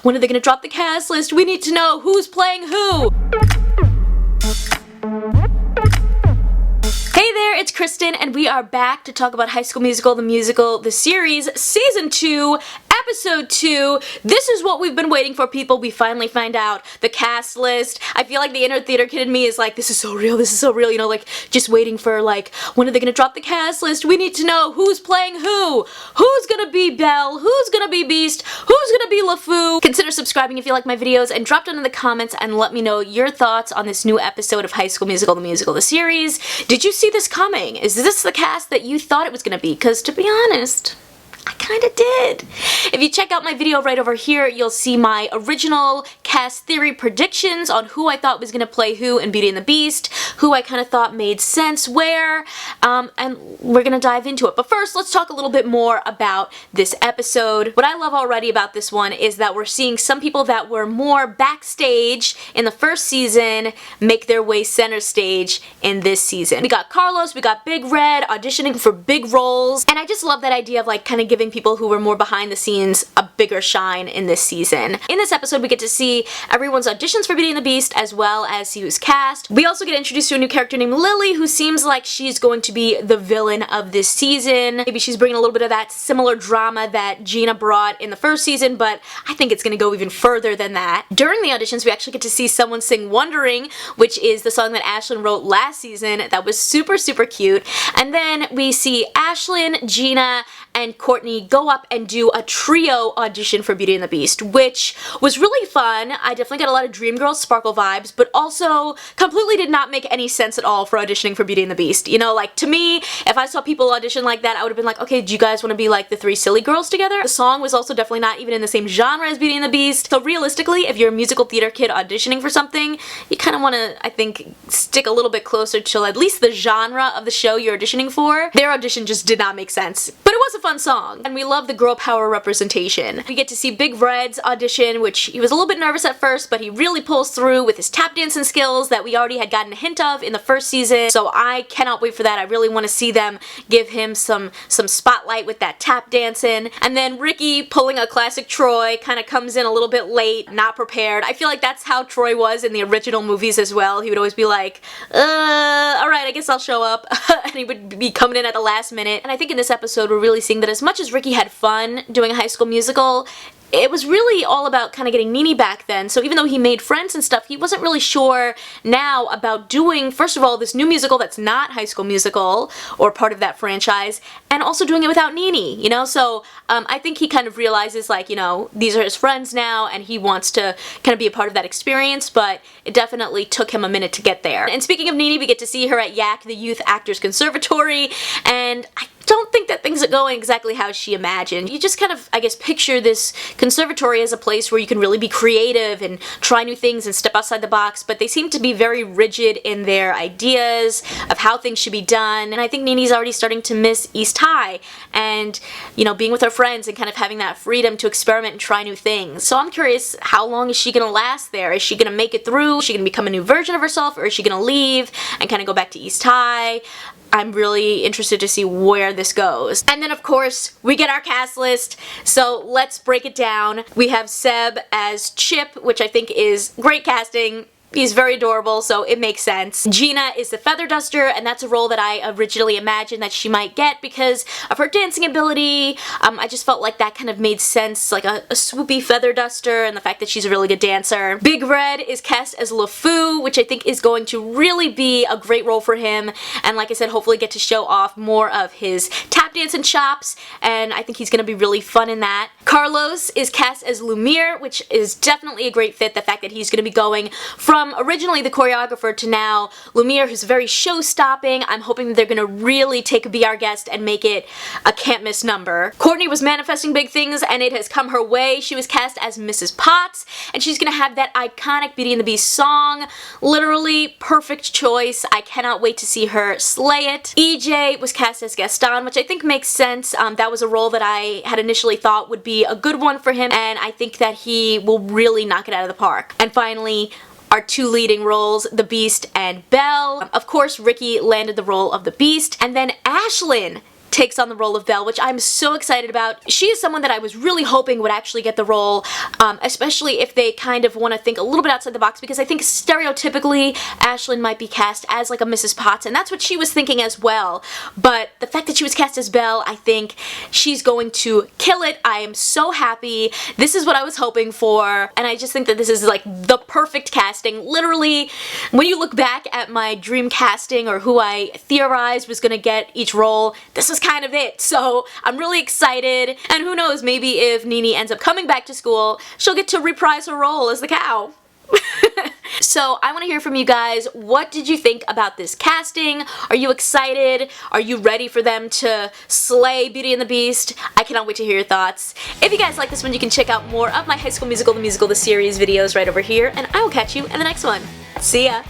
When are they gonna drop the cast list? We need to know who's playing who! Hey there, it's Kristen, and we are back to talk about High School Musical, the series, Season 2, Episode 2. This is what we've been waiting for, people. We finally find out the cast list. I feel like the inner theater kid in me is like, this is so real, you know, like, just waiting for, like, when are they gonna drop the cast list? We need to know who's playing who. Who's gonna be Belle? Who's gonna be Beast? Who's gonna be LeFou? Consider subscribing if you like my videos, and drop down in the comments and let me know your thoughts on this new episode of High School Musical, the series. Did you see this coming? Is this the cast that you thought it was gonna be? Because to be honest, I kinda did. If you check out my video right over here, you'll see my original cast theory predictions on who I thought was gonna play who in Beauty and the Beast, who I kinda thought made sense where, and we're gonna dive into it. But first, let's talk a little bit more about this episode. What I love already about this one is that we're seeing some people that were more backstage in the first season make their way center stage in this season. We got Carlos, we got Big Red auditioning for big roles, and I just love that idea of like kind of giving people who were more behind the scenes a bigger shine in this season. In this episode, we get to see everyone's auditions for Beauty and the Beast as well as see who's cast. We also get introduced to a new character named Lily, who seems like she's going to be the villain of this season. Maybe she's bringing a little bit of that similar drama that Gina brought in the first season, but I think it's going to go even further than that. During the auditions, we actually get to see someone sing Wondering, which is the song that Ashlyn wrote last season. That was super, super cute. And then we see Ashlyn, Gina, and Courtney go up and do a trio audition for Beauty and the Beast, which was really fun. I definitely got a lot of Dreamgirls Sparkle vibes, but also completely did not make any sense at all for auditioning for Beauty and the Beast. You know, like, to me, if I saw people audition like that, I would have been like, okay, do you guys want to be like the three silly girls together? The song was also definitely not even in the same genre as Beauty and the Beast, so realistically, if you're a musical theater kid auditioning for something, you kind of want to, I think, stick a little bit closer to at least the genre of the show you're auditioning for. Their audition just did not make sense, but it was a fun song, and we love the girl power representation. We get to see Big Red's audition, which he was a little bit nervous at first, but he really pulls through with his tap dancing skills that we already had gotten a hint of in the first season, so I cannot wait for that. I really want to see them give him some spotlight with that tap dancing. And then Ricky, pulling a classic Troy, kind of comes in a little bit late, not prepared. I feel like that's how Troy was in the original movies as well. He would always be like, alright, I guess I'll show up, and he would be coming in at the last minute. And I think in this episode we're really seeing that as much as Ricky had fun doing a High School Musical, it was really all about kind of getting Nene back then, so even though he made friends and stuff, he wasn't really sure now about doing, first of all, this new musical that's not High School Musical, or part of that franchise, and also doing it without Nene, you know? So I think he kind of realizes, like, you know, these are his friends now, and he wants to kind of be a part of that experience, but it definitely took him a minute to get there. And speaking of Nene, we get to see her at YAC, the Youth Actors Conservatory, and I don't think that things are going exactly how she imagined. You just kind of, I guess, picture this conservatory as a place where you can really be creative and try new things and step outside the box, but they seem to be very rigid in their ideas of how things should be done, and I think Nene's already starting to miss East High and, you know, being with her friends and kind of having that freedom to experiment and try new things. So I'm curious, how long is she gonna last there? Is she gonna make it through? Is she gonna become a new version of herself, or is she gonna leave and kind of go back to East High? I'm really interested to see where this goes. And then of course, we get our cast list, so let's break it down. We have Seb as Chip, which I think is great casting. He's very adorable, so it makes sense. Gina is the feather duster, and that's a role that I originally imagined that she might get because of her dancing ability. I just felt like that kind of made sense, like a swoopy feather duster, and the fact that she's a really good dancer. Big Red is cast as LeFou, which I think is going to really be a great role for him, and like I said, hopefully get to show off more of his tap dancing chops, and I think he's gonna be really fun in that. Carlos is cast as Lumiere, which is definitely a great fit, the fact that he's gonna be going from originally the choreographer to now Lumiere, who's very show-stopping. I'm hoping that they're gonna really take a Be Our Guest and make it a can't-miss number. Courtney was manifesting big things, and it has come her way. She was cast as Mrs. Potts, and she's gonna have that iconic Beauty and the Beast song. Literally perfect choice. I cannot wait to see her slay it. EJ was cast as Gaston, which I think makes sense. That was a role that I had initially thought would be a good one for him, and I think that he will really knock it out of the park. And finally, our two leading roles, the Beast and Belle. Of course, Ricky landed the role of the Beast, and then Ashlyn takes on the role of Belle, which I'm so excited about. She is someone that I was really hoping would actually get the role, especially if they kind of want to think a little bit outside the box, because I think stereotypically Ashlyn might be cast as like a Mrs. Potts, and that's what she was thinking as well. But the fact that she was cast as Belle, I think she's going to kill it. I am so happy. This is what I was hoping for, and I just think that this is like the perfect casting. Literally, when you look back at my dream casting or who I theorized was gonna get each role, this was kind of it. So I'm really excited, and who knows, maybe if Nene ends up coming back to school, she'll get to reprise her role as the cow. So I want to hear from you guys. What did you think about this casting? Are you excited? Are you ready for them to slay Beauty and the Beast? I cannot wait to hear your thoughts. If you guys like this one, you can check out more of my High School Musical, the Musical, the Series videos right over here, and I will catch you in the next one. See ya!